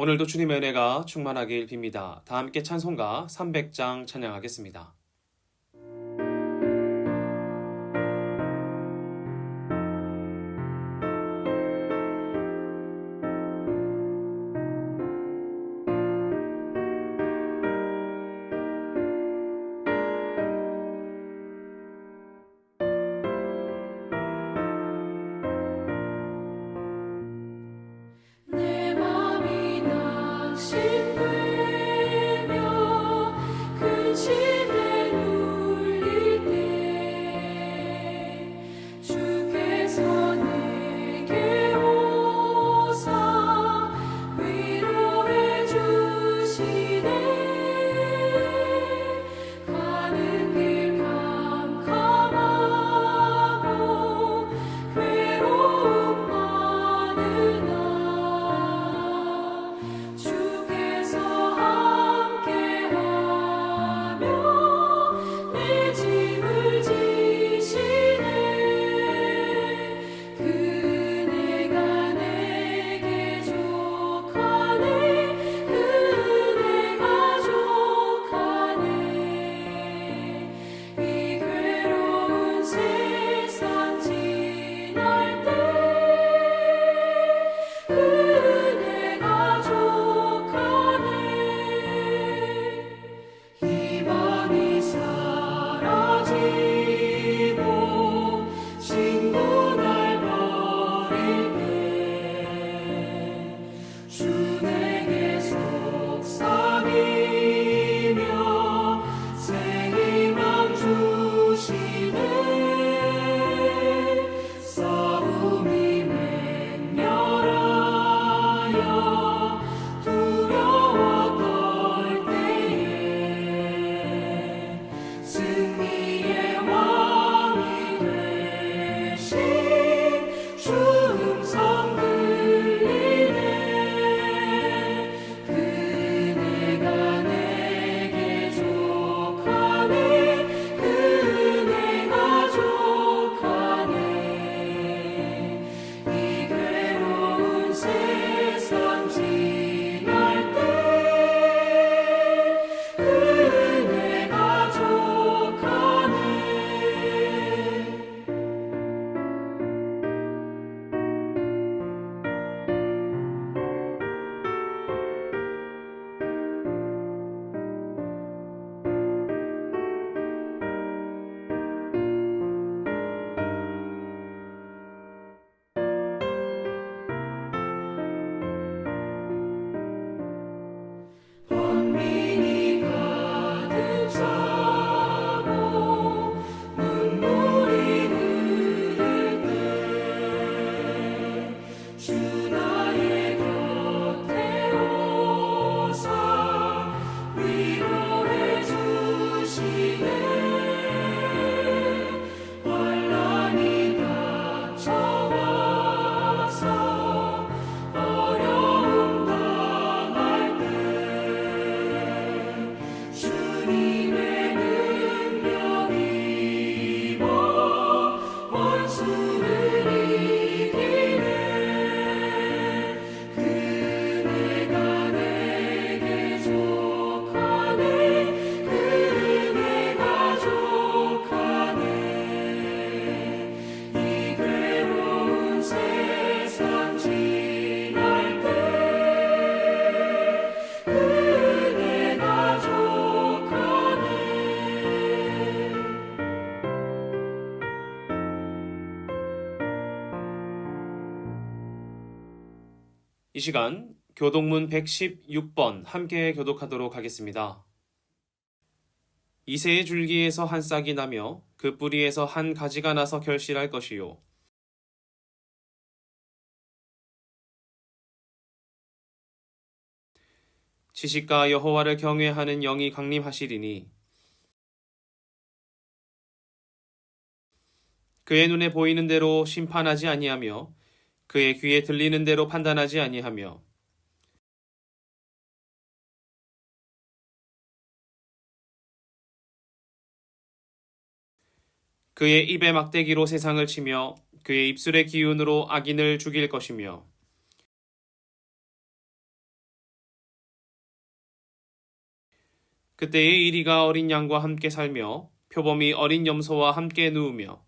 오늘도 주님의 은혜가 충만하길 빕니다. 다 함께 찬송가 300장 찬양하겠습니다. 내 맘이 낙심되며 근심에 눌릴 때 주께서 내게 오사 위로해 주시네. 가는 길 캄캄하고 괴로움 많으나 주께서 함께하며 내 짐을 지시네. 그네가 내게 족하네. 그네가 족하네. 이 괴로운 세상 지날 때 그네가 족하네. 희망이 사라지고 친구 날 버릴 때 주 내게 속삭이며 새 희망 주시네. 싸움이 맹렬하여 두려워 떨 때에 승리의 왕이 되신 주 음성 들리네. 그네가 내게 족하네. 그네가 족하네. 이 괴로운 세상 지날 때 그네가 족하네. 번민이 가득 차고 눈물이 흐를 때 주 나의 곁에 오사 위로해 주시네. 환난이 닥쳐와서 어려움 당할 때 주님의 능력 입어 원수를 이기네. 그네가 내게 족하네. 그네가 족하네. 이 괴로운 세상 지날 때 그네가 족하네. 이 시간 교독문 116번 함께 교독하도록 하겠습니다. 이새의 줄기에서 한 싹이 나며 그 뿌리에서 한 가지가 나서 결실할 것이요. 지식과 여호와를 경외하는 영이 강림하시리니 그의 눈에 보이는 대로 심판하지 아니하며 그의 귀에 들리는 대로 판단하지 아니하며 그의 입의 막대기로 세상을 치며 그의 입술의 기운으로 악인을 죽일 것이며 그때의 이리가 어린 양과 함께 살며 표범이 어린 염소와 함께 누우며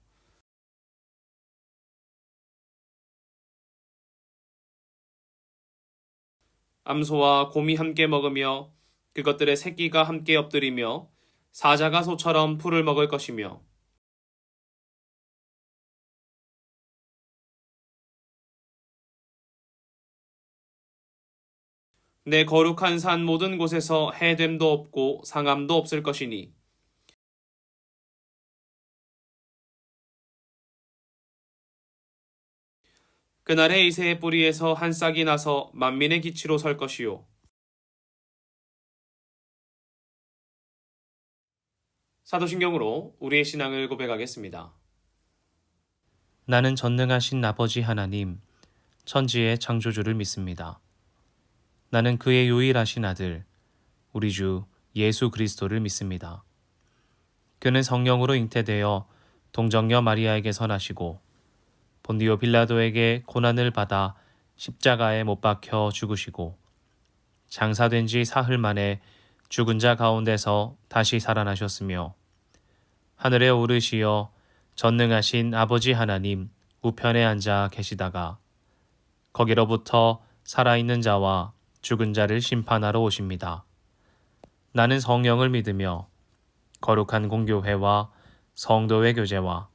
암소와 곰이 함께 먹으며 그것들의 새끼가 함께 엎드리며 사자가 소처럼 풀을 먹을 것이며 내 거룩한 산 모든 곳에서 해됨도 없고 상함도 없을 것이니 그날의 이새의 뿌리에서 한 싹이 나서 만민의 기치로 설 것이요 사도신경으로 우리의 신앙을 고백하겠습니다. 나는 전능하신 아버지 하나님, 천지의 창조주를 믿습니다. 나는 그의 유일하신 아들, 우리 주 예수 그리스도를 믿습니다. 그는 성령으로 잉태되어 동정녀 마리아에게서 나시고 본디오 빌라도에게 고난을 받아 십자가에 못 박혀 죽으시고 장사된 지 사흘 만에 죽은 자 가운데서 다시 살아나셨으며 하늘에 오르시어 전능하신 아버지 하나님 우편에 앉아 계시다가 거기로부터 살아있는 자와 죽은 자를 심판하러 오십니다. 나는 성령을 믿으며 거룩한 공교회와 성도의 교제와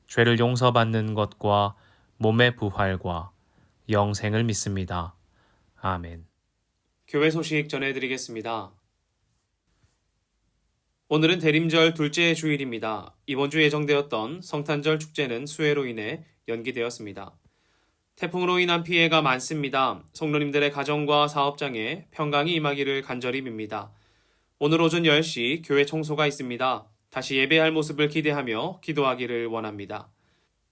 죄를 용서받는 것과 몸의 부활과 영생을 믿습니다. 아멘. 교회 소식 전해드리겠습니다. 오늘은 대림절 둘째 주일입니다. 이번 주 예정되었던 성탄절 축제는 수해로 인해 연기되었습니다. 태풍으로 인한 피해가 많습니다. 성도님들의 가정과 사업장에 평강이 임하기를 간절히 빕니다. 오늘 오전 10시 교회 청소가 있습니다. 다시 예배할 모습을 기대하며 기도하기를 원합니다.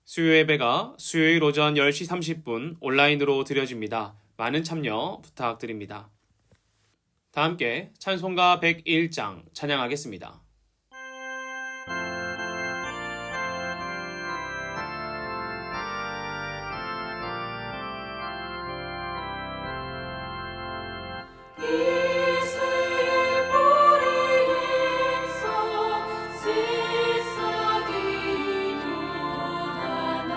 수요 예배가 수요일 오전 10시 30분 온라인으로 드려집니다. 많은 참여 부탁드립니다. 다 함께 찬송가 101장 찬양하겠습니다. 이새의 뿌리에서 새싹이 돋아나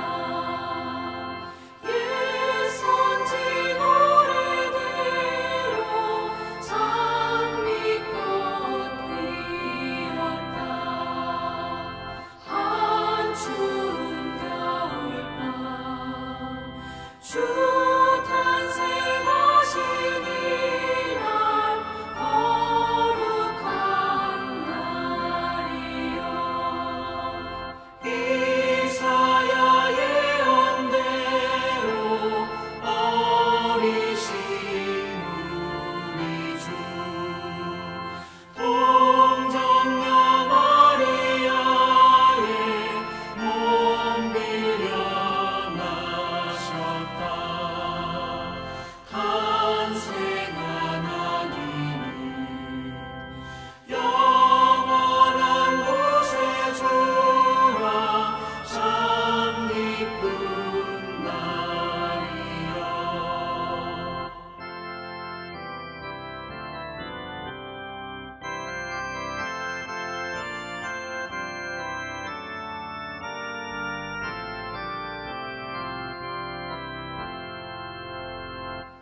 옛 선지 노래대로 장미꽃 피었다. 한추운 겨울밤 주 탄생하시니 거룩한 날이여 이사야 예언대로 어리신 우리 주 동정녀 마리아의 몸 빌려 나셨다. 탄생한 아기는 영원한 구세주와 참 기쁜 날이여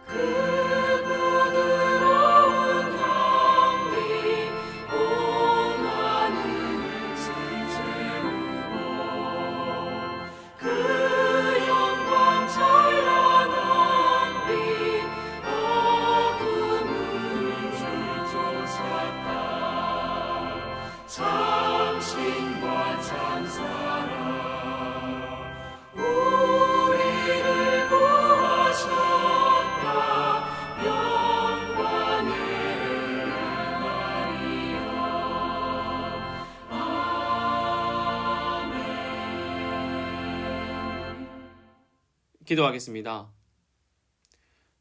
그 부드러운 향기 온 하늘을 채우고 그 영광 찬란한 빛 어둠을 줄쫓았다. 참신과 참사랑 우리를 구하셨다. 영광의 날이여 아멘. 기도하겠습니다.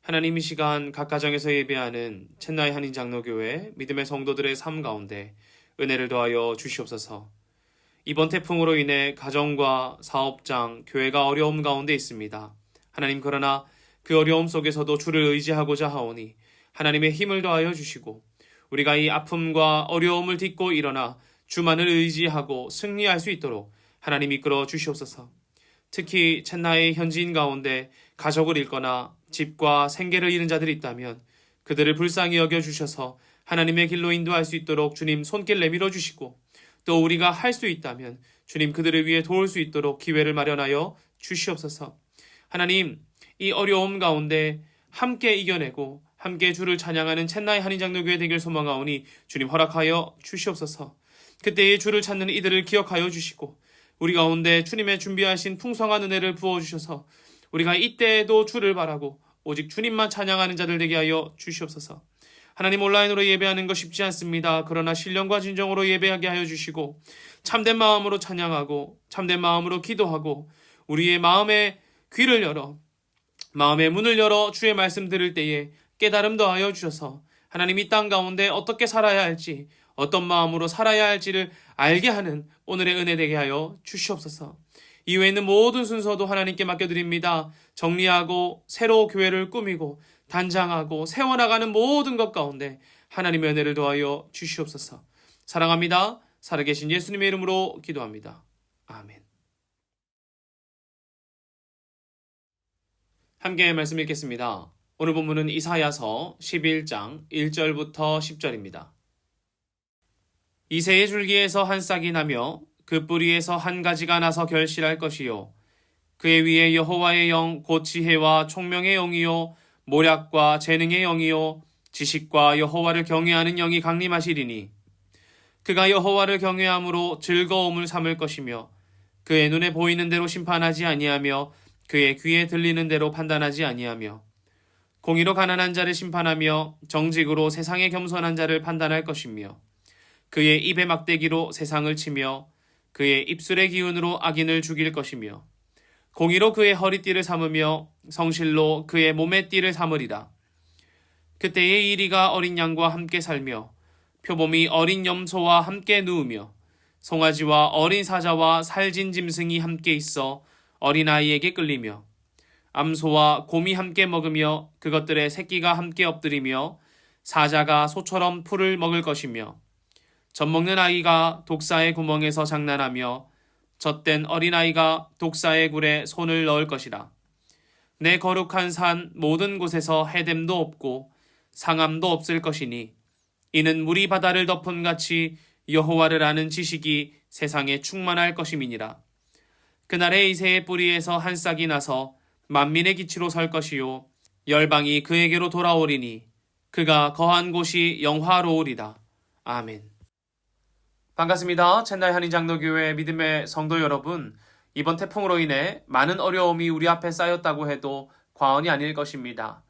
하나님, 이 시간 각 가정에서 예배하는 첸나이 한인 장로교회 믿음의 성도들의 삶 가운데 은혜를 더하여 주시옵소서. 이번 태풍으로 인해 가정과 사업장, 교회가 어려움 가운데 있습니다. 하나님, 그러나 그 어려움 속에서도 주를 의지하고자 하오니 하나님의 힘을 더하여 주시고 우리가 이 아픔과 어려움을 딛고 일어나 주만을 의지하고 승리할 수 있도록 하나님 이끌어 주시옵소서. 특히 첸나이 현지인 가운데 가족을 잃거나 집과 생계를 잃은 자들이 있다면 그들을 불쌍히 여겨주셔서 하나님의 길로 인도할 수 있도록 주님 손길 내밀어 주시고, 또 우리가 할 수 있다면 주님 그들을 위해 도울 수 있도록 기회를 마련하여 주시옵소서. 하나님, 이 어려움 가운데 함께 이겨내고 함께 주를 찬양하는 첸나이 한인장로교회 되길 소망하오니 주님 허락하여 주시옵소서. 그때의 주를 찾는 이들을 기억하여 주시고 우리 가운데 주님의 준비하신 풍성한 은혜를 부어주셔서 우리가 이때에도 주를 바라고 오직 주님만 찬양하는 자들 되게 하여 주시옵소서. 하나님, 온라인으로 예배하는 것 쉽지 않습니다. 그러나 신령과 진정으로 예배하게 하여 주시고 참된 마음으로 찬양하고 참된 마음으로 기도하고 우리의 마음의 귀를 열어 마음의 문을 열어 주의 말씀 들을 때에 깨달음 더하여 주셔서 하나님 이 땅 가운데 어떻게 살아야 할지, 어떤 마음으로 살아야 할지를 알게 하는 오늘의 은혜 되게 하여 주시옵소서. 이후에 있는 모든 순서도 하나님께 맡겨드립니다. 정리하고 새로 교회를 꾸미고 단장하고 세워나가는 모든 것 가운데 하나님의 은혜를 더하여 주시옵소서. 사랑합니다. 살아계신 예수님의 이름으로 기도합니다. 아멘. 함께 말씀 읽겠습니다. 오늘 본문은 이사야서 11장 1절부터 10절입니다. 이새의 줄기에서 한 싹이 나며 그 뿌리에서 한 가지가 나서 결실할 것이요 그의 위에 여호와의 영 곧 지혜와 총명의 영이요 모략과 재능의 영이요 지식과 여호와를 경외하는 영이 강림하시리니 그가 여호와를 경외함으로 즐거움을 삼을 것이며 그의 눈에 보이는 대로 심판하지 아니하며 그의 귀에 들리는 대로 판단하지 아니하며 공의로 가난한 자를 심판하며 정직으로 세상에 겸손한 자를 판단할 것이며 그의 입의 막대기로 세상을 치며 그의 입술의 기운으로 악인을 죽일 것이며 공의로 그의 허리띠를 삼으며 성실로 그의 몸의 띠를 삼으리라. 그때의 이리가 어린 양과 함께 살며 표범이 어린 염소와 함께 누우며 송아지와 어린 사자와 살진 짐승이 함께 있어 어린아이에게 끌리며 암소와 곰이 함께 먹으며 그것들의 새끼가 함께 엎드리며 사자가 소처럼 풀을 먹을 것이며 젖먹는 아이가 독사의 구멍에서 장난하며 젖된 어린아이가 독사의 굴에 손을 넣을 것이라. 내 거룩한 산 모든 곳에서 해됨도 없고 상함도 없을 것이니 이는 물이 바다를 덮은 같이 여호와를 아는 지식이 세상에 충만할 것임이니라. 그날에 이새의 뿌리에서 한 싹이 나서 만민의 기치로 설 것이요 열방이 그에게로 돌아오리니 그가 거한 곳이 영화로우리라. 아멘. 반갑습니다. 첸나이 한인장로교회 믿음의 성도 여러분, 이번 태풍으로 인해 많은 어려움이 우리 앞에 쌓였다고 해도 과언이 아닐 것입니다.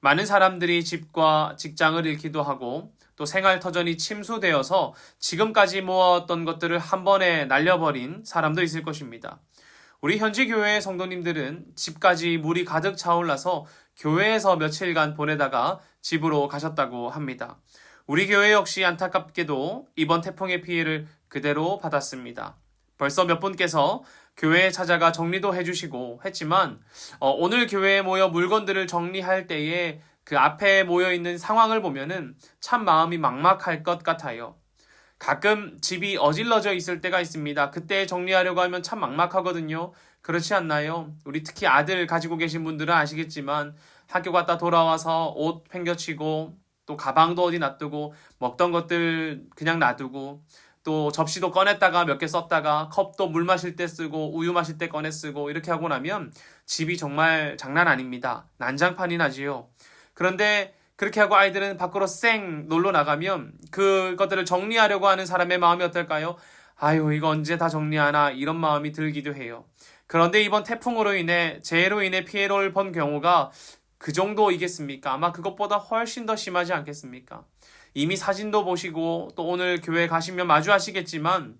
많은 사람들이 집과 직장을 잃기도 하고 또 생활터전이 침수되어서 지금까지 모아왔던 것들을 한 번에 날려버린 사람도 있을 것입니다. 우리 현지 교회의 성도님들은 집까지 물이 가득 차올라서 교회에서 며칠간 보내다가 집으로 가셨다고 합니다. 우리 교회 역시 안타깝게도 이번 태풍의 피해를 그대로 받았습니다. 벌써 몇 분께서 교회에 찾아가 정리도 해주시고 했지만 오늘 교회에 모여 물건들을 정리할 때에 그 앞에 모여있는 상황을 보면은 참 마음이 막막할 것 같아요. 가끔 집이 어질러져 있을 때가 있습니다. 그때 정리하려고 하면 참 막막하거든요. 그렇지 않나요? 우리 특히 아들 가지고 계신 분들은 아시겠지만 학교 갔다 돌아와서 옷 팽겨치고 또 가방도 어디 놔두고 먹던 것들 그냥 놔두고 또 접시도 꺼냈다가 몇 개 썼다가 컵도 물 마실 때 쓰고 우유 마실 때 꺼내 쓰고 이렇게 하고 나면 집이 정말 장난 아닙니다. 난장판이 나지요. 그런데 그렇게 하고 아이들은 밖으로 쌩 놀러 나가면 그것들을 정리하려고 하는 사람의 마음이 어떨까요? 아유, 이거 언제 다 정리하나 이런 마음이 들기도 해요. 그런데 이번 태풍으로 인해 재해로 인해 피해를 본 경우가 그 정도이겠습니까? 아마 그것보다 훨씬 더 심하지 않겠습니까? 이미 사진도 보시고 또 오늘 교회 가시면 마주하시겠지만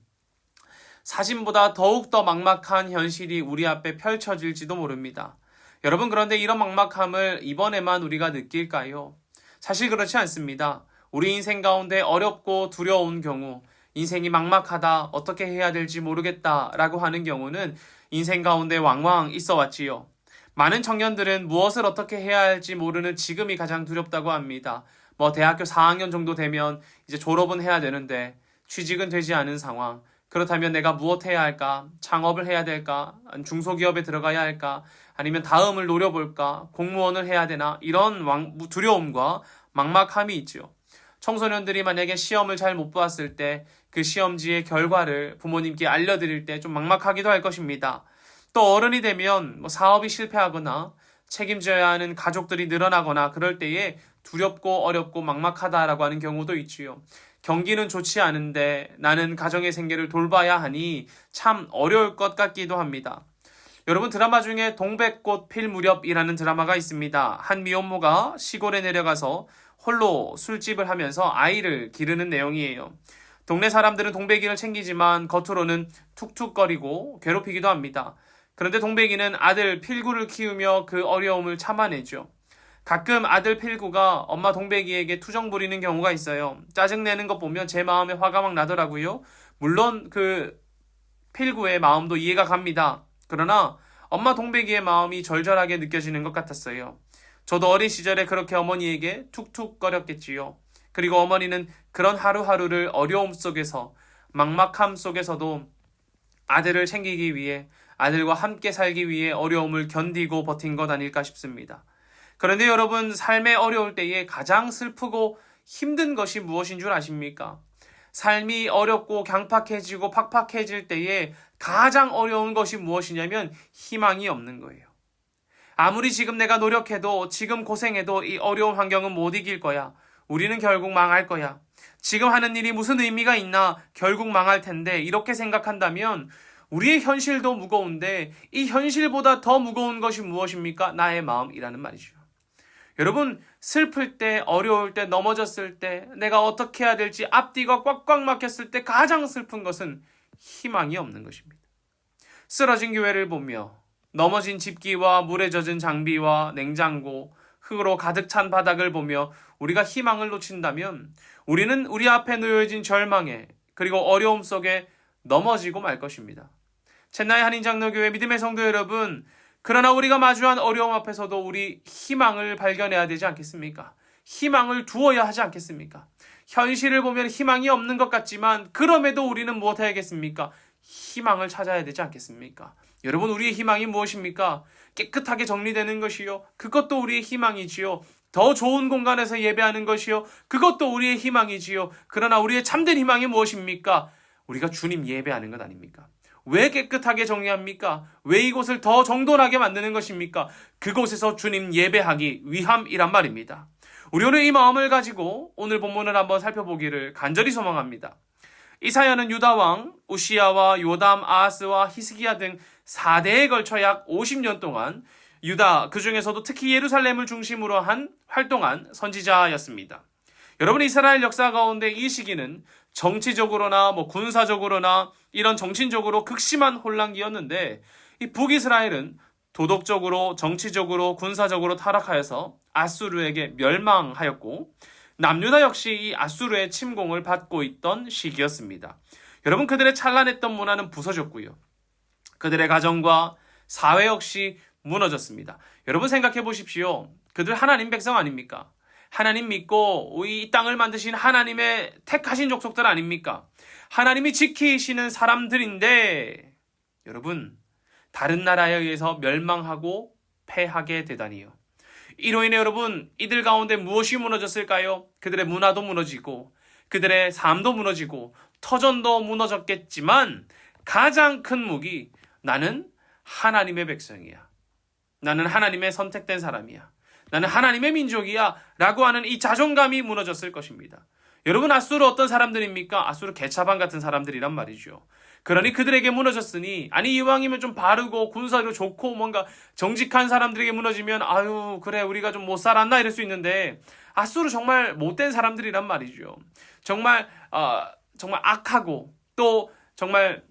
사진보다 더욱더 막막한 현실이 우리 앞에 펼쳐질지도 모릅니다. 여러분, 그런데 이런 막막함을 이번에만 우리가 느낄까요? 사실 그렇지 않습니다. 우리 인생 가운데 어렵고 두려운 경우, 인생이 막막하다, 어떻게 해야 될지 모르겠다라고 하는 경우는 인생 가운데 왕왕 있어 왔지요. 많은 청년들은 무엇을 어떻게 해야 할지 모르는 지금이 가장 두렵다고 합니다. 뭐 대학교 4학년 정도 되면 이제 졸업은 해야 되는데 취직은 되지 않은 상황. 그렇다면 내가 무엇 해야 할까? 창업을 해야 될까? 중소기업에 들어가야 할까? 아니면 다음을 노려볼까? 공무원을 해야 되나? 이런 두려움과 막막함이 있죠. 청소년들이 만약에 시험을 잘 못 봤을 때 그 시험지의 결과를 부모님께 알려드릴 때 좀 막막하기도 할 것입니다. 또 어른이 되면 뭐 사업이 실패하거나 책임져야 하는 가족들이 늘어나거나 그럴 때에 두렵고 어렵고 막막하다라고 하는 경우도 있지요. 경기는 좋지 않은데 나는 가정의 생계를 돌봐야 하니 참 어려울 것 같기도 합니다. 여러분, 드라마 중에 동백꽃 필 무렵이라는 드라마가 있습니다. 한 미혼모가 시골에 내려가서 홀로 술집을 하면서 아이를 기르는 내용이에요. 동네 사람들은 동백이를 챙기지만 겉으로는 툭툭거리고 괴롭히기도 합니다. 그런데 동백이는 아들 필구를 키우며 그 어려움을 참아내죠. 가끔 아들 필구가 엄마 동백이에게 투정 부리는 경우가 있어요. 짜증내는 것 보면 제 마음에 화가 막 나더라고요. 물론 그 필구의 마음도 이해가 갑니다. 그러나 엄마 동백이의 마음이 절절하게 느껴지는 것 같았어요. 저도 어린 시절에 그렇게 어머니에게 툭툭거렸겠지요. 그리고 어머니는 그런 하루하루를 어려움 속에서 막막함 속에서도 아들을 챙기기 위해 아들과 함께 살기 위해 어려움을 견디고 버틴 것 아닐까 싶습니다. 그런데 여러분, 삶의 어려울 때에 가장 슬프고 힘든 것이 무엇인 줄 아십니까? 삶이 어렵고 강팍해지고 팍팍해질 때에 가장 어려운 것이 무엇이냐면 희망이 없는 거예요. 아무리 지금 내가 노력해도 지금 고생해도 이 어려운 환경은 못 이길 거야. 우리는 결국 망할 거야. 지금 하는 일이 무슨 의미가 있나? 결국 망할 텐데 이렇게 생각한다면 우리의 현실도 무거운데 이 현실보다 더 무거운 것이 무엇입니까? 나의 마음이라는 말이죠. 여러분, 슬플 때, 어려울 때, 넘어졌을 때, 내가 어떻게 해야 될지 앞뒤가 꽉꽉 막혔을 때 가장 슬픈 것은 희망이 없는 것입니다. 쓰러진 교회를 보며 넘어진 집기와 물에 젖은 장비와 냉장고, 흙으로 가득 찬 바닥을 보며 우리가 희망을 놓친다면 우리는 우리 앞에 놓여진 절망에 그리고 어려움 속에 넘어지고 말 것입니다. 첸나이 한인장로교회 믿음의 성도 여러분, 그러나 우리가 마주한 어려움 앞에서도 우리 희망을 발견해야 되지 않겠습니까? 희망을 두어야 하지 않겠습니까? 현실을 보면 희망이 없는 것 같지만 그럼에도 우리는 무엇 해야겠습니까? 희망을 찾아야 되지 않겠습니까? 여러분, 우리의 희망이 무엇입니까? 깨끗하게 정리되는 것이요. 그것도 우리의 희망이지요. 더 좋은 공간에서 예배하는 것이요. 그것도 우리의 희망이지요. 그러나 우리의 참된 희망이 무엇입니까? 우리가 주님 예배하는 것 아닙니까? 왜 깨끗하게 정리합니까? 왜 이곳을 더 정돈하게 만드는 것입니까? 그곳에서 주님 예배하기 위함이란 말입니다. 우리 오늘 이 마음을 가지고 오늘 본문을 한번 살펴보기를 간절히 소망합니다. 이사야는 유다왕 우시야와 요담, 아하스와 히스기야 등 4대에 걸쳐 약 50년 동안 유다, 그 중에서도 특히 예루살렘을 중심으로 활동한 선지자였습니다. 여러분, 이스라엘 역사 가운데 이 시기는 정치적으로나 군사적으로나 이런 정신적으로 극심한 혼란기였는데 이 북이스라엘은 도덕적으로, 정치적으로, 군사적으로 타락하여서 아수르에게 멸망하였고 남유다 역시 이 아수르의 침공을 받고 있던 시기였습니다. 여러분, 그들의 찬란했던 문화는 부서졌고요. 그들의 가정과 사회 역시 무너졌습니다. 여러분, 생각해 보십시오. 그들 하나님 백성 아닙니까? 하나님 믿고 이 땅을 만드신 하나님의 택하신 족속들 아닙니까? 하나님이 지키시는 사람들인데 여러분, 다른 나라에 의해서 멸망하고 패하게 되다니요. 이로 인해 여러분, 이들 가운데 무엇이 무너졌을까요? 그들의 문화도 무너지고 그들의 삶도 무너지고 터전도 무너졌겠지만 가장 큰 무기, 나는 하나님의 백성이야. 나는 하나님의 선택된 사람이야. 나는 하나님의 민족이야 라고 하는 이 자존감이 무너졌을 것입니다. 여러분, 아수르 어떤 사람들입니까? 아수르 개차반 같은 사람들이란 말이죠. 그러니 그들에게 무너졌으니, 아니 이왕이면 좀 바르고 군사로 좋고 뭔가 정직한 사람들에게 무너지면 아유 그래 우리가 좀 못 살았나 이럴 수 있는데 아수르 정말 못된 사람들이란 말이죠. 정말 악하고 또 정말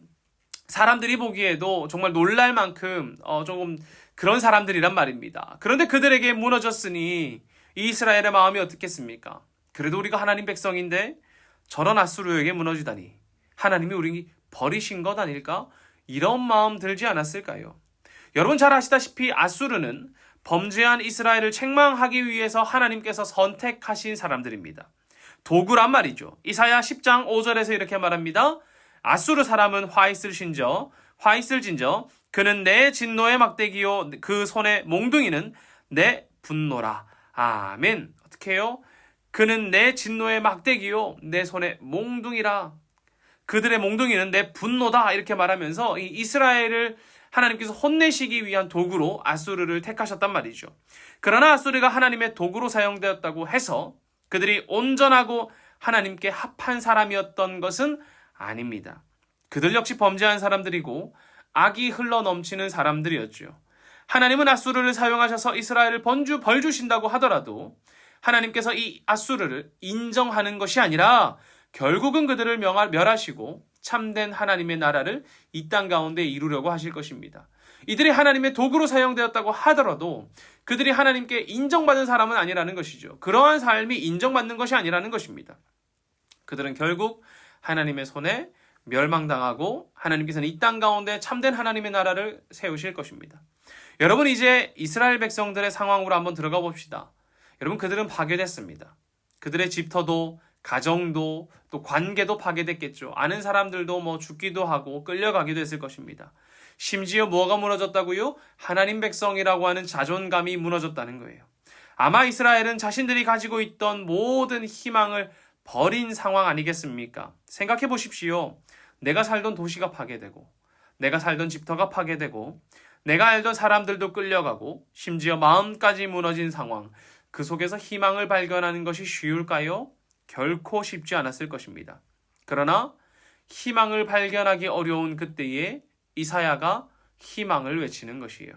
사람들이 보기에도 정말 놀랄 만큼 조금 그런 사람들이란 말입니다. 그런데 그들에게 무너졌으니 이스라엘의 마음이 어떻겠습니까? 그래도 우리가 하나님 백성인데 저런 아수르에게 무너지다니 하나님이 우리 버리신 것 아닐까? 이런 마음 들지 않았을까요? 여러분 잘 아시다시피 아수르는 범죄한 이스라엘을 책망하기 위해서 하나님께서 선택하신 사람들입니다. 도구란 말이죠. 이사야 10장 5절에서 이렇게 말합니다. 아수르 사람은 화 있을 진저 그는 내 진노의 막대기요 그 손의 몽둥이는 내 분노라. 아멘. 어떻게 해요? 그는 내 진노의 막대기요 내 손의 몽둥이라. 그들의 몽둥이는 내 분노다. 이렇게 말하면서 이 이스라엘을 하나님께서 혼내시기 위한 도구로 아수르를 택하셨단 말이죠. 그러나 아수르가 하나님의 도구로 사용되었다고 해서 그들이 온전하고 하나님께 합한 사람이었던 것은 아닙니다. 그들 역시 범죄한 사람들이고 악이 흘러넘치는 사람들이었죠. 하나님은 아수르를 사용하셔서 이스라엘을 벌 주신다고 하더라도 하나님께서 이 아수르를 인정하는 것이 아니라 결국은 그들을 멸하시고 참된 하나님의 나라를 이 땅 가운데 이루려고 하실 것입니다. 이들이 하나님의 도구로 사용되었다고 하더라도 그들이 하나님께 인정받은 사람은 아니라는 것이죠. 그러한 삶이 인정받는 것이 아니라는 것입니다. 그들은 결국 하나님의 손에 멸망당하고 하나님께서는 이 땅 가운데 참된 하나님의 나라를 세우실 것입니다. 여러분, 이제 이스라엘 백성들의 상황으로 한번 들어가 봅시다. 여러분, 그들은 파괴됐습니다. 그들의 집터도 가정도 또 관계도 파괴됐겠죠. 아는 사람들도 죽기도 하고 끌려가기도 했을 것입니다. 심지어 뭐가 무너졌다고요? 하나님 백성이라고 하는 자존감이 무너졌다는 거예요. 아마 이스라엘은 자신들이 가지고 있던 모든 희망을 버린 상황 아니겠습니까? 생각해 보십시오. 내가 살던 도시가 파괴되고 내가 살던 집터가 파괴되고 내가 알던 사람들도 끌려가고 심지어 마음까지 무너진 상황, 그 속에서 희망을 발견하는 것이 쉬울까요? 결코 쉽지 않았을 것입니다. 그러나 희망을 발견하기 어려운 그때에 이사야가 희망을 외치는 것이에요.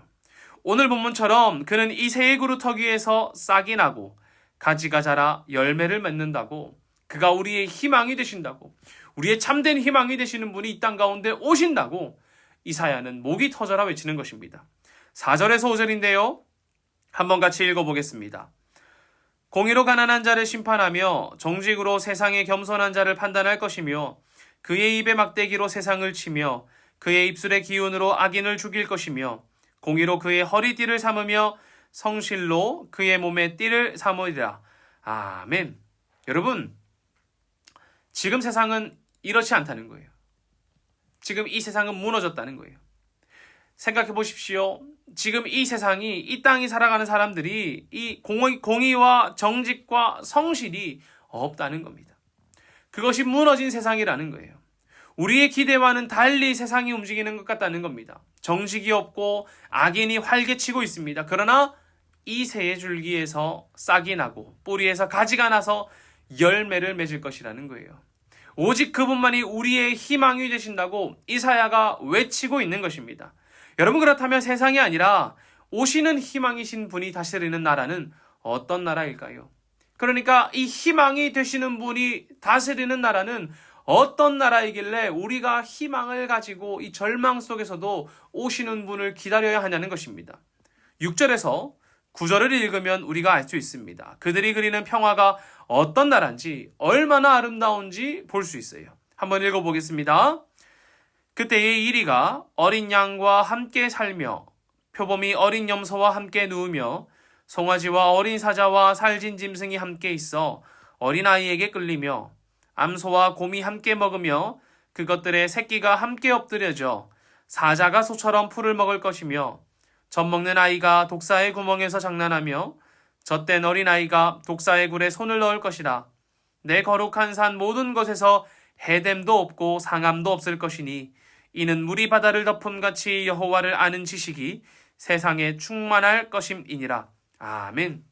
오늘 본문처럼 그는 이 새의 그루터기 위에서 싹이 나고 가지가 자라 열매를 맺는다고, 그가 우리의 희망이 되신다고, 우리의 참된 희망이 되시는 분이 이 땅 가운데 오신다고 이사야는 목이 터져라 외치는 것입니다. 4절에서 5절인데요. 한번 같이 읽어보겠습니다. 공의로 가난한 자를 심판하며 정직으로 세상의 겸손한 자를 판단할 것이며 그의 입에 막대기로 세상을 치며 그의 입술의 기운으로 악인을 죽일 것이며 공의로 그의 허리띠를 삼으며 성실로 그의 몸에 띠를 삼으리라. 아멘. 여러분, 지금 세상은 이렇지 않다는 거예요. 지금 이 세상은 무너졌다는 거예요. 생각해 보십시오. 지금 이 세상이, 이 땅이 살아가는 사람들이 이 공의와 정직과 성실이 없다는 겁니다. 그것이 무너진 세상이라는 거예요. 우리의 기대와는 달리 세상이 움직이는 것 같다는 겁니다. 정직이 없고 악인이 활개치고 있습니다. 그러나 이 새의 줄기에서 싹이 나고 뿌리에서 가지가 나서 열매를 맺을 것이라는 거예요. 오직 그분만이 우리의 희망이 되신다고 이사야가 외치고 있는 것입니다. 여러분, 그렇다면 세상이 아니라 오시는 희망이신 분이 다스리는 나라는 어떤 나라일까요? 그러니까 이 희망이 되시는 분이 다스리는 나라는 어떤 나라이길래 우리가 희망을 가지고 이 절망 속에서도 오시는 분을 기다려야 하냐는 것입니다. 6절에서 9절을 읽으면 우리가 알 수 있습니다. 그들이 그리는 평화가 어떤 나라인지, 얼마나 아름다운지 볼 수 있어요. 한번 읽어보겠습니다. 그때의 이리가 어린 양과 함께 살며 표범이 어린 염소와 함께 누우며 송아지와 어린 사자와 살진 짐승이 함께 있어 어린아이에게 끌리며 암소와 곰이 함께 먹으며 그것들의 새끼가 함께 엎드려져 사자가 소처럼 풀을 먹을 것이며 젖먹는 아이가 독사의 구멍에서 장난하며 젖된 어린아이가 독사의 굴에 손을 넣을 것이라. 내 거룩한 산 모든 것에서 해됨도 없고 상함도 없을 것이니 이는 물이 바다를 덮음같이 여호와를 아는 지식이 세상에 충만할 것임이니라. 아멘.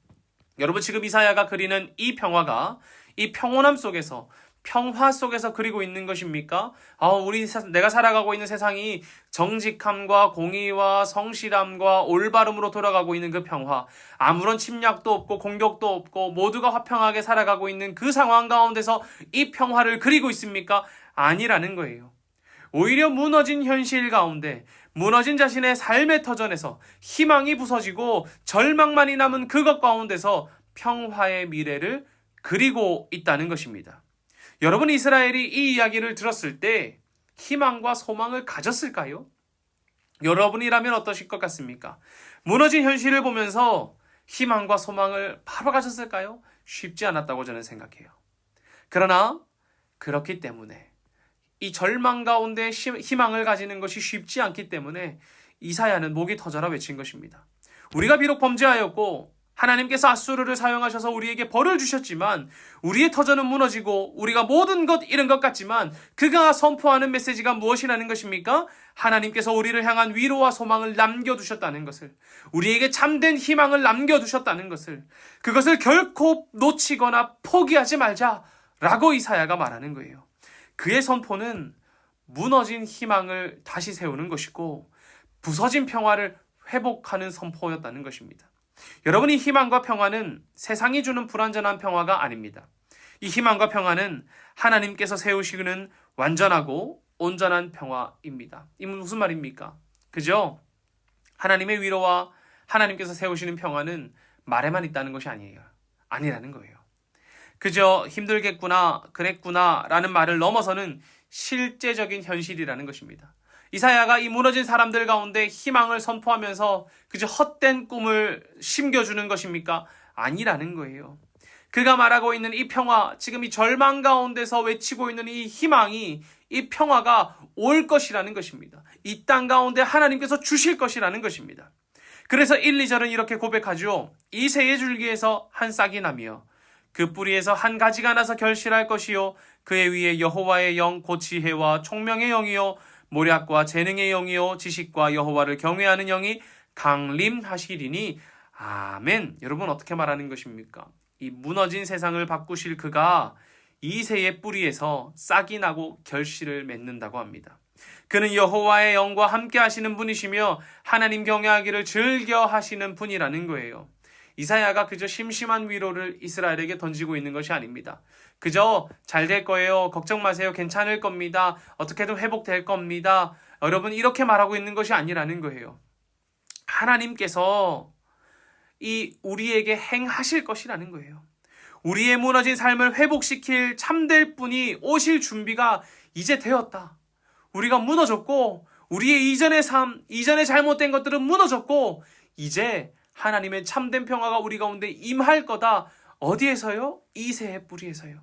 여러분, 지금 이사야가 그리는 이 평화가 이 평온함 속에서, 평화 속에서 그리고 있는 것입니까? 내가 살아가고 있는 세상이 정직함과 공의와 성실함과 올바름으로 돌아가고 있는 그 평화, 아무런 침략도 없고 공격도 없고 모두가 화평하게 살아가고 있는 그 상황 가운데서 이 평화를 그리고 있습니까? 아니라는 거예요. 오히려 무너진 현실 가운데, 무너진 자신의 삶의 터전에서 희망이 부서지고 절망만이 남은 그것 가운데서 평화의 미래를 그리고 있다는 것입니다. 여러분, 이스라엘이 이 이야기를 들었을 때 희망과 소망을 가졌을까요? 여러분이라면 어떠실 것 같습니까? 무너진 현실을 보면서 희망과 소망을 바로 가졌을까요? 쉽지 않았다고 저는 생각해요. 그러나 그렇기 때문에 이 절망 가운데 희망을 가지는 것이 쉽지 않기 때문에 이사야는 목이 터져라 외친 것입니다. 우리가 비록 범죄하였고 하나님께서 앗수르를 사용하셔서 우리에게 벌을 주셨지만 우리의 터전은 무너지고 우리가 모든 것 잃은 것 같지만 그가 선포하는 메시지가 무엇이라는 것입니까? 하나님께서 우리를 향한 위로와 소망을 남겨두셨다는 것을, 우리에게 참된 희망을 남겨두셨다는 것을, 그것을 결코 놓치거나 포기하지 말자라고 이사야가 말하는 거예요. 그의 선포는 무너진 희망을 다시 세우는 것이고 부서진 평화를 회복하는 선포였다는 것입니다. 여러분, 이 희망과 평화는 세상이 주는 불완전한 평화가 아닙니다. 이 희망과 평화는 하나님께서 세우시는 완전하고 온전한 평화입니다. 이 무슨 말입니까? 그죠? 하나님의 위로와 하나님께서 세우시는 평화는 말에만 있다는 것이 아니라는 거예요. 그저 힘들겠구나, 그랬구나 라는 말을 넘어서는 실제적인 현실이라는 것입니다. 이사야가 이 무너진 사람들 가운데 희망을 선포하면서 그저 헛된 꿈을 심겨주는 것입니까? 아니라는 거예요. 그가 말하고 있는 이 평화, 지금 이 절망 가운데서 외치고 있는 이 희망이, 이 평화가 올 것이라는 것입니다. 이 땅 가운데 하나님께서 주실 것이라는 것입니다. 그래서 1, 2절은 이렇게 고백하죠. 이 새의 줄기에서 한 싹이 나며 그 뿌리에서 한 가지가 나서 결실할 것이요 그의 위에 여호와의 영 곧 지혜와 총명의 영이요 모략과 재능의 영이요 지식과 여호와를 경외하는 영이 강림하시리니 아멘. 여러분, 어떻게 말하는 것입니까? 이 무너진 세상을 바꾸실 그가 이 새의 뿌리에서 싹이 나고 결실을 맺는다고 합니다. 그는 여호와의 영과 함께 하시는 분이시며 하나님 경외하기를 즐겨 하시는 분이라는 거예요. 이사야가 그저 심심한 위로를 이스라엘에게 던지고 있는 것이 아닙니다. 그저 잘 될 거예요. 걱정 마세요. 괜찮을 겁니다. 어떻게든 회복될 겁니다. 여러분, 이렇게 말하고 있는 것이 아니라는 거예요. 하나님께서 이 우리에게 행하실 것이라는 거예요. 우리의 무너진 삶을 회복시킬 참될 분이 오실 준비가 이제 되었다. 우리가 무너졌고 우리의 이전의 삶, 이전의 잘못된 것들은 무너졌고 이제 하나님의 참된 평화가 우리 가운데 임할 거다. 어디에서요? 이 새의 뿌리에서요.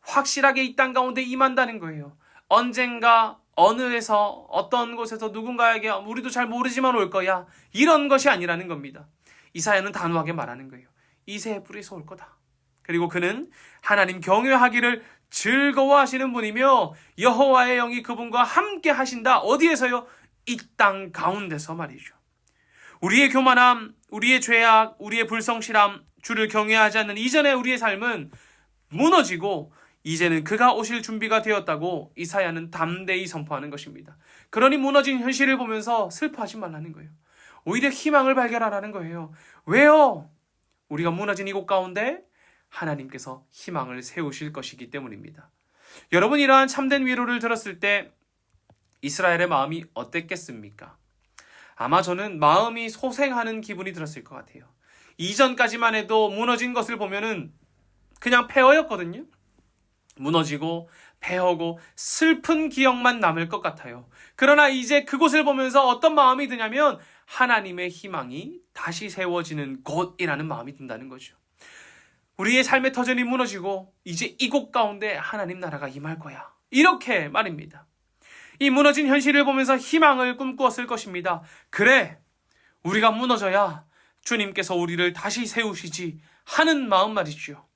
확실하게 이 땅 가운데 임한다는 거예요. 언젠가 어느에서 어떤 곳에서 누군가에게 우리도 잘 모르지만 올 거야. 이런 것이 아니라는 겁니다. 이사야는 단호하게 말하는 거예요. 이 새의 뿌리에서 올 거다. 그리고 그는 하나님 경외하기를 즐거워하시는 분이며 여호와의 영이 그분과 함께 하신다. 어디에서요? 이 땅 가운데서 말이죠. 우리의 교만함, 우리의 죄악, 우리의 불성실함, 주를 경외하지 않는 이전의 우리의 삶은 무너지고 이제는 그가 오실 준비가 되었다고 이사야는 담대히 선포하는 것입니다. 그러니 무너진 현실을 보면서 슬퍼하지 말라는 거예요. 오히려 희망을 발견하라는 거예요. 왜요? 우리가 무너진 이곳 가운데 하나님께서 희망을 세우실 것이기 때문입니다. 여러분, 이러한 참된 위로를 들었을 때 이스라엘의 마음이 어땠겠습니까? 아마 저는 마음이 소생하는 기분이 들었을 것 같아요. 이전까지만 해도 무너진 것을 보면은 그냥 폐허였거든요. 무너지고 폐허고 슬픈 기억만 남을 것 같아요. 그러나 이제 그곳을 보면서 어떤 마음이 드냐면 하나님의 희망이 다시 세워지는 곳이라는 마음이 든다는 거죠. 우리의 삶의 터전이 무너지고 이제 이곳 가운데 하나님 나라가 임할 거야. 이렇게 말입니다. 이 무너진 현실을 보면서 희망을 꿈꾸었을 것입니다. 그래, 우리가 무너져야 주님께서 우리를 다시 세우시지 하는 마음 말이죠.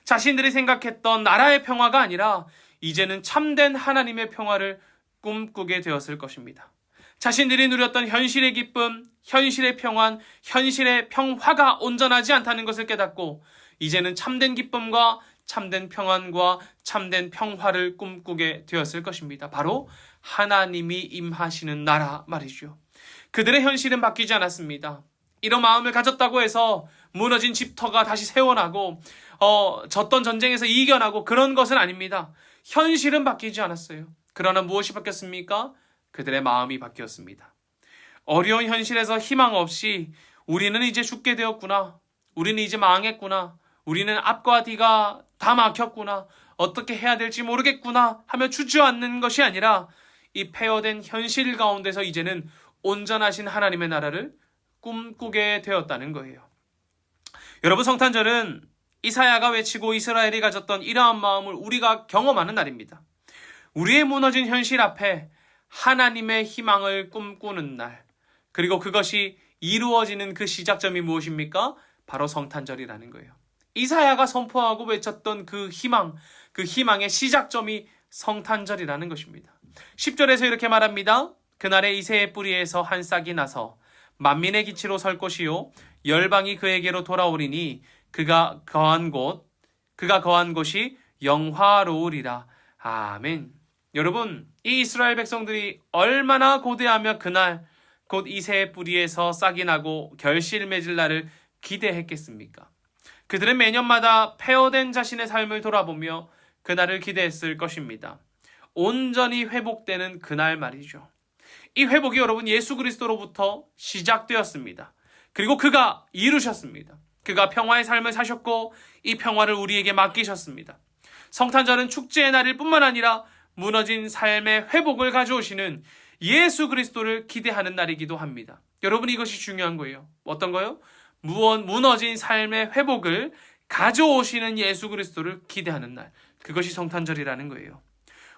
자신들이 생각했던 나라의 평화가 아니라 이제는 참된 하나님의 평화를 꿈꾸게 되었을 것입니다. 자신들이 누렸던 현실의 기쁨, 현실의 평안, 현실의 평화가 온전하지 않다는 것을 깨닫고 이제는 참된 기쁨과 참된 평안과 참된 평화를 꿈꾸게 되었을 것입니다. 바로 하나님이 임하시는 나라 말이죠. 그들의 현실은 바뀌지 않았습니다. 이런 마음을 가졌다고 해서 무너진 집터가 다시 세워나고 졌던 전쟁에서 이겨나고 그런 것은 아닙니다. 현실은 바뀌지 않았어요. 그러나 무엇이 바뀌었습니까? 그들의 마음이 바뀌었습니다. 어려운 현실에서 희망 없이 우리는 이제 죽게 되었구나. 우리는 이제 망했구나. 우리는 앞과 뒤가 다 막혔구나. 어떻게 해야 될지 모르겠구나 하며 주저앉는 것이 아니라 이 폐허된 현실 가운데서 이제는 온전하신 하나님의 나라를 꿈꾸게 되었다는 거예요. 여러분, 성탄절은 이사야가 외치고 이스라엘이 가졌던 이러한 마음을 우리가 경험하는 날입니다. 우리의 무너진 현실 앞에 하나님의 희망을 꿈꾸는 날, 그리고 그것이 이루어지는 그 시작점이 무엇입니까? 바로 성탄절이라는 거예요. 이사야가 선포하고 외쳤던 그 희망, 그 희망의 시작점이 성탄절이라는 것입니다. 10절에서 이렇게 말합니다. 그날에 이새의 뿌리에서 한 싹이 나서 만민의 기치로 설 것이요 열방이 그에게로 돌아오리니 그가 거한 곳이 영화로우리라. 아멘. 여러분, 이 이스라엘 백성들이 얼마나 고대하며 그날 곧 이새의 뿌리에서 싹이 나고 결실 맺을 날을 기대했겠습니까? 그들은 매년마다 폐허된 자신의 삶을 돌아보며 그날을 기대했을 것입니다. 온전히 회복되는 그날 말이죠. 이 회복이 여러분 예수 그리스도로부터 시작되었습니다. 그리고 그가 이루셨습니다. 그가 평화의 삶을 사셨고 이 평화를 우리에게 맡기셨습니다. 성탄절은 축제의 날일 뿐만 아니라 무너진 삶의 회복을 가져오시는 예수 그리스도를 기대하는 날이기도 합니다. 여러분, 이것이 중요한 거예요. 어떤 거요? 무너진 삶의 회복을 가져오시는 예수 그리스도를 기대하는 날. 그것이 성탄절이라는 거예요.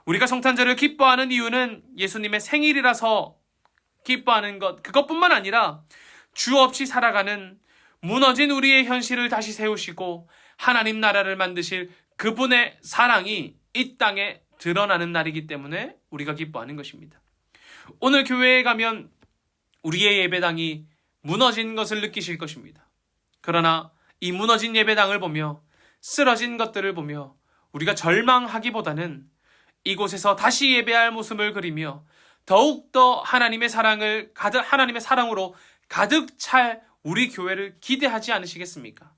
우리가 성탄절을 기뻐하는 이유는 예수님의 생일이라서 기뻐하는 것, 그것뿐만 아니라 주 없이 살아가는 무너진 우리의 현실을 다시 세우시고 하나님 나라를 만드실 그분의 사랑이 이 땅에 드러나는 날이기 때문에 우리가 기뻐하는 것입니다. 오늘 교회에 가면 우리의 예배당이 무너진 것을 느끼실 것입니다. 그러나 이 무너진 예배당을 보며 쓰러진 것들을 보며 우리가 절망하기보다는 이곳에서 다시 예배할 모습을 그리며 더욱더 하나님의 사랑으로 가득 찰 우리 교회를 기대하지 않으시겠습니까?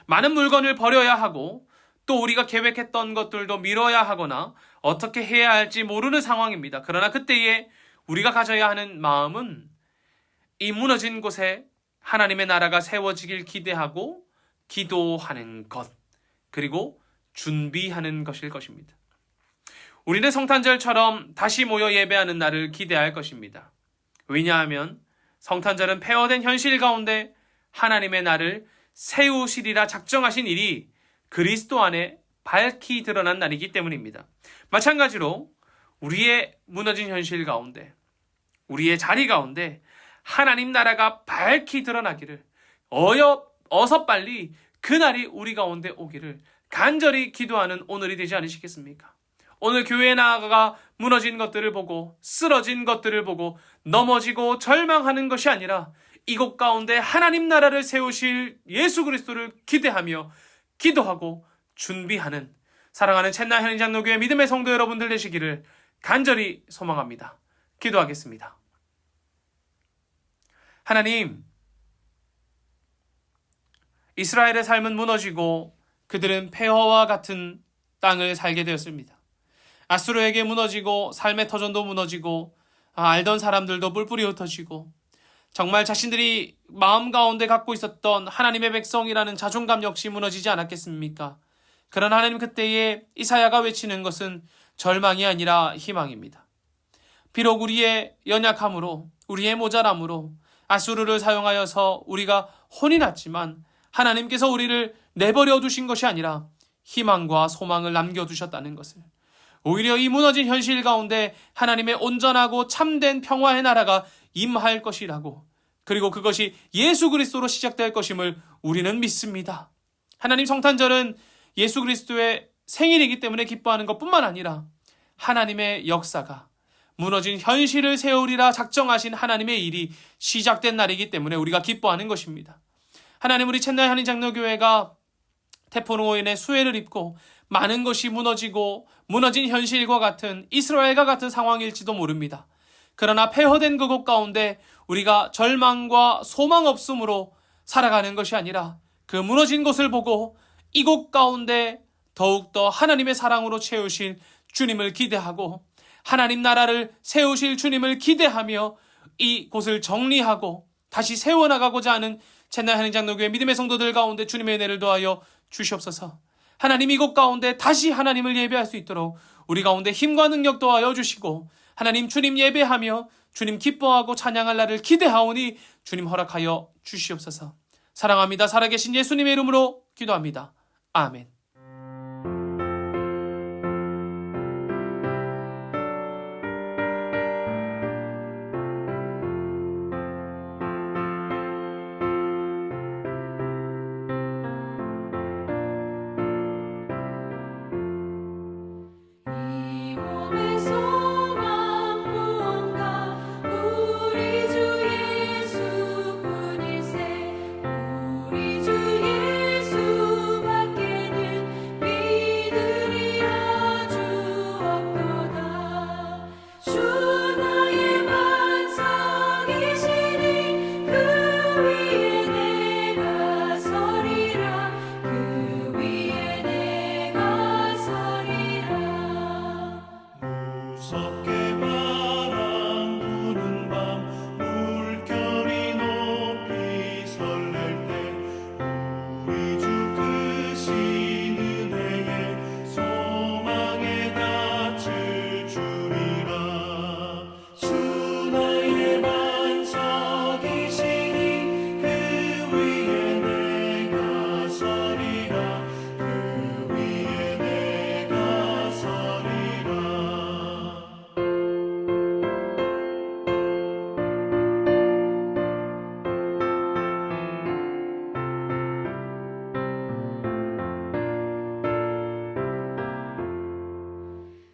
많은 물건을 버려야 하고 또 우리가 계획했던 것들도 미뤄야 하거나 어떻게 해야 할지 모르는 상황입니다. 그러나 그때에 우리가 가져야 하는 마음은 이 무너진 곳에 하나님의 나라가 세워지길 기대하고 기도하는 것, 그리고 준비하는 것일 것입니다. 우리는 성탄절처럼 다시 모여 예배하는 날을 기대할 것입니다. 왜냐하면 성탄절은 폐허된 현실 가운데 하나님의 나를 세우시리라 작정하신 일이 그리스도 안에 밝히 드러난 날이기 때문입니다. 마찬가지로 우리의 무너진 현실 가운데, 우리의 자리 가운데 하나님 나라가 밝히 드러나기를 어서 빨리 그날이 우리 가운데 오기를 간절히 기도하는 오늘이 되지 않으시겠습니까? 오늘 교회에 나아가 무너진 것들을 보고 쓰러진 것들을 보고 넘어지고 절망하는 것이 아니라 이곳 가운데 하나님 나라를 세우실 예수 그리스도를 기대하며 기도하고 준비하는 사랑하는 챗나 현인장로교회 믿음의 성도 여러분들 되시기를 간절히 소망합니다. 기도하겠습니다. 하나님, 이스라엘의 삶은 무너지고 그들은 폐허와 같은 땅을 살게 되었습니다. 아수르에게 무너지고 삶의 터전도 무너지고 알던 사람들도 뿔뿔이 흩어지고 정말 자신들이 마음 가운데 갖고 있었던 하나님의 백성이라는 자존감 역시 무너지지 않았겠습니까? 그러나 하나님, 그때에 이사야가 외치는 것은 절망이 아니라 희망입니다. 비록 우리의 연약함으로, 우리의 모자람으로 아수르를 사용하여서 우리가 혼이 났지만 하나님께서 우리를 내버려 두신 것이 아니라 희망과 소망을 남겨두셨다는 것을, 오히려 이 무너진 현실 가운데 하나님의 온전하고 참된 평화의 나라가 임할 것이라고, 그리고 그것이 예수 그리스도로 시작될 것임을 우리는 믿습니다. 하나님, 성탄절은 예수 그리스도의 생일이기 때문에 기뻐하는 것뿐만 아니라 하나님의 역사가 무너진 현실을 세우리라 작정하신 하나님의 일이 시작된 날이기 때문에 우리가 기뻐하는 것입니다. 하나님, 우리 챗나 한인장로교회가 태풍으로 인해 수해를 입고 많은 것이 무너지고 무너진 현실과 같은 이스라엘과 같은 상황일지도 모릅니다. 그러나 폐허된 그곳 가운데 우리가 절망과 소망 없음으로 살아가는 것이 아니라 그 무너진 곳을 보고 이곳 가운데 더욱더 하나님의 사랑으로 채우실 주님을 기대하고 하나님 나라를 세우실 주님을 기대하며 이 곳을 정리하고 다시 세워나가고자 하는 챗나 한인장로교회 믿음의 성도들 가운데 주님의 은혜를 더하여 주시옵소서. 하나님, 이곳 가운데 다시 하나님을 예배할 수 있도록 우리 가운데 힘과 능력 더하여 주시고 하나님, 주님 예배하며 주님 기뻐하고 찬양할 날을 기대하오니 주님 허락하여 주시옵소서. 사랑합니다. 살아계신 예수님의 이름으로 기도합니다. 아멘. 이 몸의 소망 무언가 우리 주 예수뿐일세. 우리 주 예수밖에는 믿으리 아주 없도다. 주 나의 반석이시니 그 위에 내가 서리라. 그 위에 내가 서리라. 무섭게 바람 부는 밤 물결이 높이 설렐 때 우리 주 크신 은혜에 소망에 닿을 줄이라. 주 나의 반석이시니 그 위에 내가 서리라. 그 위에 내가 서리라.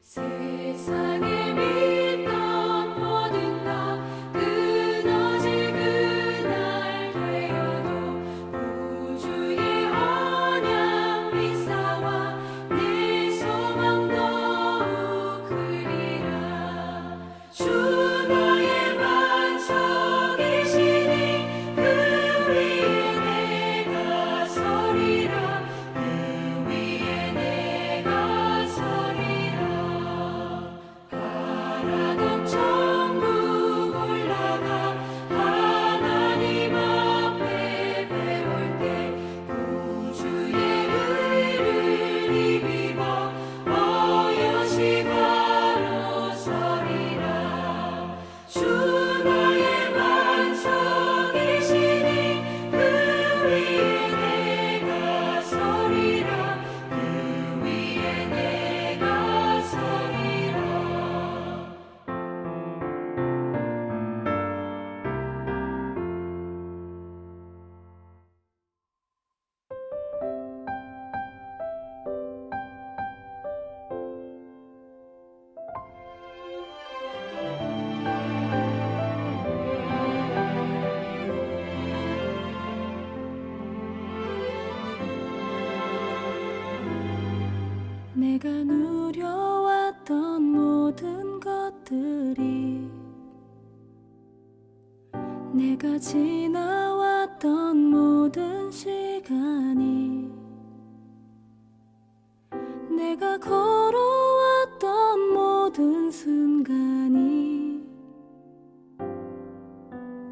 세상에 믿던 모든 것 끊어질 그날 되어도 구주의 언약 미사와 내 소망 더욱 크리라. 주 나의 반석이시니 그 위에 내가 서리라. 그 위에 내가 서리라. 바라던 천국 올라가 하나님 앞에 배울 때 구주의 의를 입어 어여시 바로 서리라. 주 나의 반석이시니 그 위에 내가 서리라. 그 위에 내가 서리라. 내가 누려왔던 모든 것들이 내가 지나왔던 모든 시간이 내가 걸어왔던 모든 순간이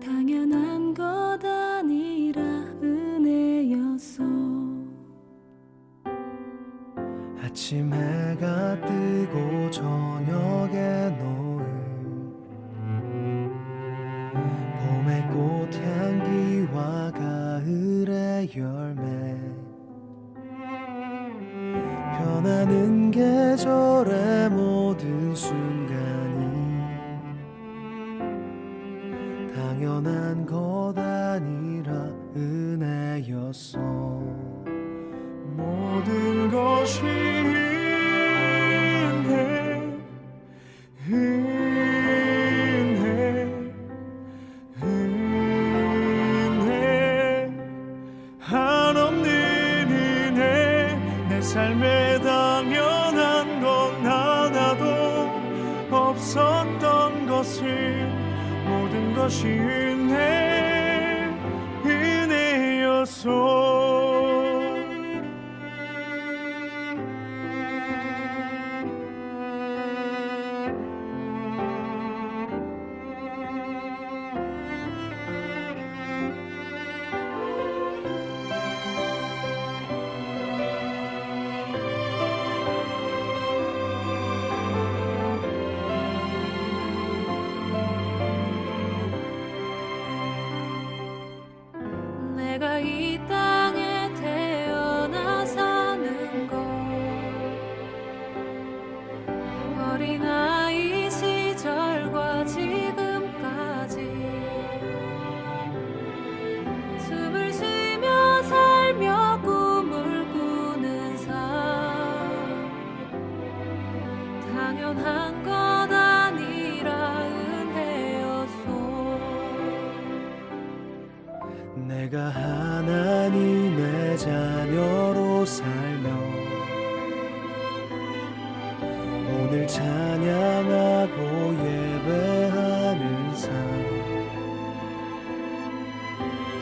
당연한 것 아니라 은혜였어. 아침 해가 뜨고 저녁에 노을 봄의 꽃향기와 가을의 열매 변하는 계절의 모든 순간이 당연한 것 아니라 은혜였어. 모든 것이 은혜 한없는 은혜. 내 삶에 당연한 건 하나도 없었던 것을 모든 것이 은혜였어. 내가 하나님의 자녀로 살며 오늘 찬양하고 예배하는 삶,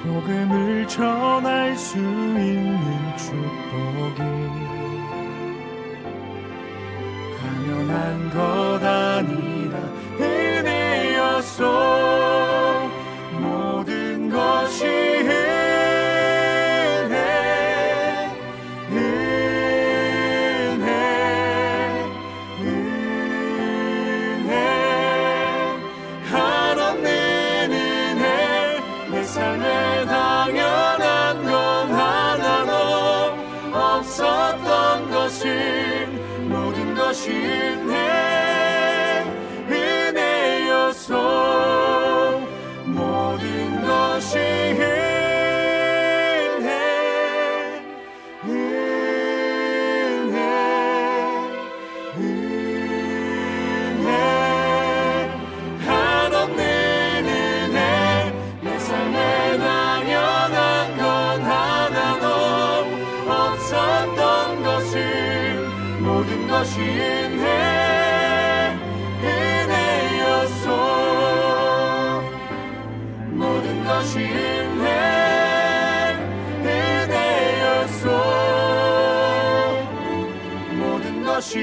복음을 전할 수 있는 축복이 당연한 것 아니라 은혜였소. 모든 것이 은혜 한없는 은혜. 내 삶에 당연한 건 하나도 없었던 것은 모든 것이 은혜였소. 모든 것이 은혜 한없는 은혜. 내 삶에 당연한 건 하나도 없었던 것은 모든 것이 은혜였소. 모든 것이 은혜였소. 모든 것이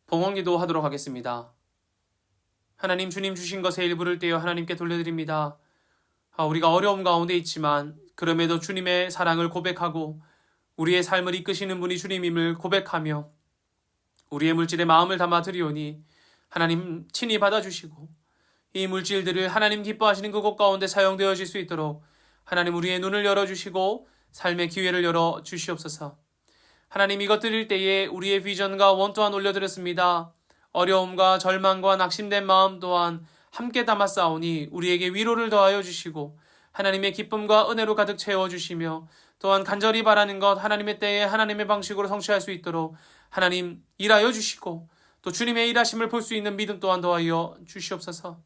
봉헌기도 하도록 하겠습니다. 하나님, 주님 주신 것의 일부를 떼어 하나님께 돌려드립니다. 우리가 어려움 가운데 있지만 그럼에도 주님의 사랑을 고백하고 우리의 삶을 이끄시는 분이 주님임을 고백하며 우리의 물질에 마음을 담아 드리오니 하나님 친히 받아주시고 이 물질들을 하나님 기뻐하시는 그곳 가운데 사용되어질 수 있도록 하나님 우리의 눈을 열어주시고 삶의 기회를 열어주시옵소서. 하나님, 이것 드릴 때에 우리의 비전과 원 또한 올려드렸습니다. 어려움과 절망과 낙심된 마음 또한 함께 담았사오니 우리에게 위로를 더하여 주시고 하나님의 기쁨과 은혜로 가득 채워주시며 또한 간절히 바라는 것 하나님의 때에 하나님의 방식으로 성취할 수 있도록 하나님 일하여 주시고 또 주님의 일하심을 볼 수 있는 믿음 또한 더하여 주시옵소서.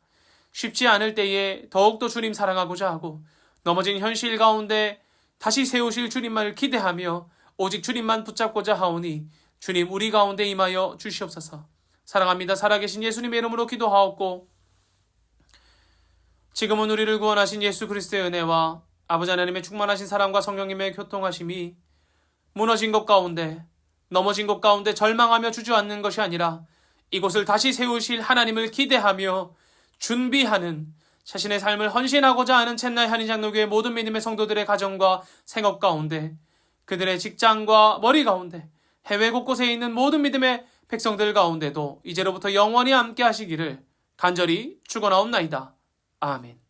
쉽지 않을 때에 더욱더 주님 사랑하고자 하고 넘어진 현실 가운데 다시 세우실 주님만을 기대하며 오직 주님만 붙잡고자 하오니 주님 우리 가운데 임하여 주시옵소서. 사랑합니다. 살아계신 예수님의 이름으로 기도하옵고 지금은 우리를 구원하신 예수 그리스도의 은혜와 아버지 하나님의 충만하신 사랑과 성령님의 교통하심이 무너진 것 가운데 넘어진 것 가운데 절망하며 주저앉는 것이 아니라 이곳을 다시 세우실 하나님을 기대하며 준비하는 자신의 삶을 헌신하고자 하는 챗나이 한인장로교회 모든 믿음의 성도들의 가정과 생업 가운데 그들의 직장과 머리 가운데 해외 곳곳에 있는 모든 믿음의 백성들 가운데도 이제로부터 영원히 함께 하시기를 간절히 축원하옵나이다. 아멘.